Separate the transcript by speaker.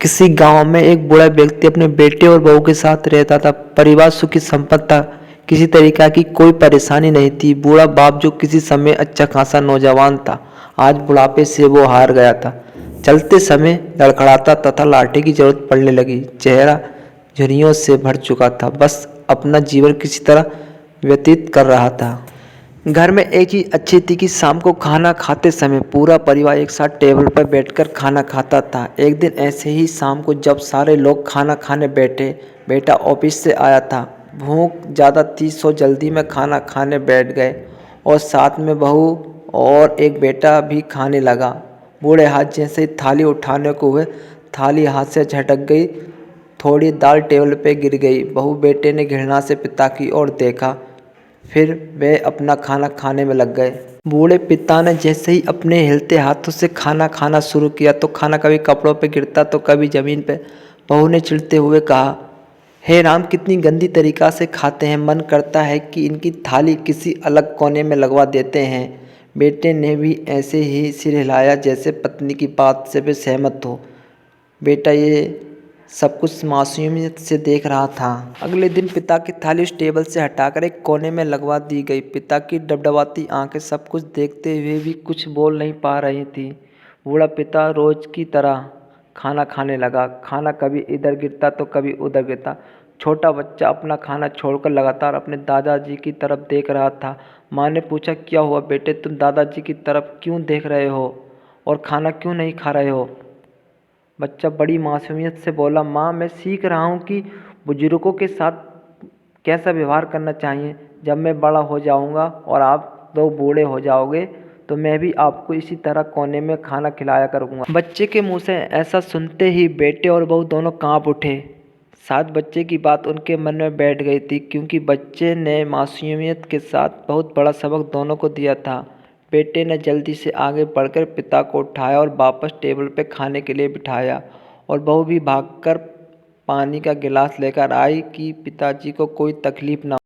Speaker 1: किसी गांव में एक बूढ़ा व्यक्ति अपने बेटे और बहू के साथ रहता था। परिवार सुखी संपन्न था। किसी तरीका की कोई परेशानी नहीं थी। बूढ़ा बाप जो किसी समय अच्छा खासा नौजवान था, आज बुढ़ापे से वो हार गया था। चलते समय लड़खड़ाता तथा लाठी की जरूरत पड़ने लगी। चेहरा झुर्रियों से भर चुका था। बस अपना जीवन किसी तरह व्यतीत कर रहा था। घर में एक चीज अच्छी थी कि शाम को खाना खाते समय पूरा परिवार एक साथ टेबल पर बैठकर खाना खाता था। एक दिन ऐसे ही शाम को जब सारे लोग खाना खाने बैठे, बेटा ऑफिस से आया था। भूख ज़्यादा थी सो जल्दी में खाना खाने बैठ गए और साथ में बहू और एक बेटा भी खाने लगा। बूढ़े हाथ जैसे ही थाली उठाने को हुए, थाली हाथ से झटक गई। थोड़ी दाल टेबल पे गिर गई। बहू बेटे ने घृणा से पिता की ओर देखा, फिर वे अपना खाना खाने में लग गए। बूढ़े पिता ने जैसे ही अपने हिलते हाथों से खाना खाना शुरू किया तो खाना कभी कपड़ों पे गिरता तो कभी जमीन पे। बहू ने चिढ़ते हुए कहा, हे राम, कितनी गंदी तरीका से खाते हैं। मन करता है कि इनकी थाली किसी अलग कोने में लगवा देते हैं। बेटे ने भी ऐसे ही सिर हिलाया जैसे पत्नी की बात से वे सहमत हो। बेटा ये सब कुछ मासूमियत से देख रहा था। अगले दिन पिता की थाली उस टेबल से हटाकर एक कोने में लगवा दी गई। पिता की डबडबाती आंखें सब कुछ देखते हुए भी कुछ बोल नहीं पा रही थी। बूढ़ा पिता रोज की तरह खाना खाने लगा। खाना कभी इधर गिरता तो कभी उधर गिरता। छोटा बच्चा अपना खाना छोड़कर लगातार अपने दादाजी की तरफ देख रहा था। माँ ने पूछा, क्या हुआ बेटे, तुम दादाजी की तरफ क्यों देख रहे हो और खाना क्यों नहीं खा रहे हो? बच्चा बड़ी मासूमियत से बोला, माँ, मैं सीख रहा हूँ कि बुजुर्गों के साथ कैसा व्यवहार करना चाहिए। जब मैं बड़ा हो जाऊँगा और आप दो बूढ़े हो जाओगे तो मैं भी आपको इसी तरह कोने में खाना खिलाया करूँगा। बच्चे के मुंह से ऐसा सुनते ही बेटे और बहू दोनों कांप उठे। शायद बच्चे की बात उनके मन में बैठ गई थी, क्योंकि बच्चे ने मासूमियत के साथ बहुत बड़ा सबक दोनों को दिया था। बेटे ने जल्दी से आगे बढ़कर पिता को उठाया और वापस टेबल पर खाने के लिए बिठाया, और बहू भी भागकर पानी का गिलास लेकर आई कि पिताजी को कोई तकलीफ ना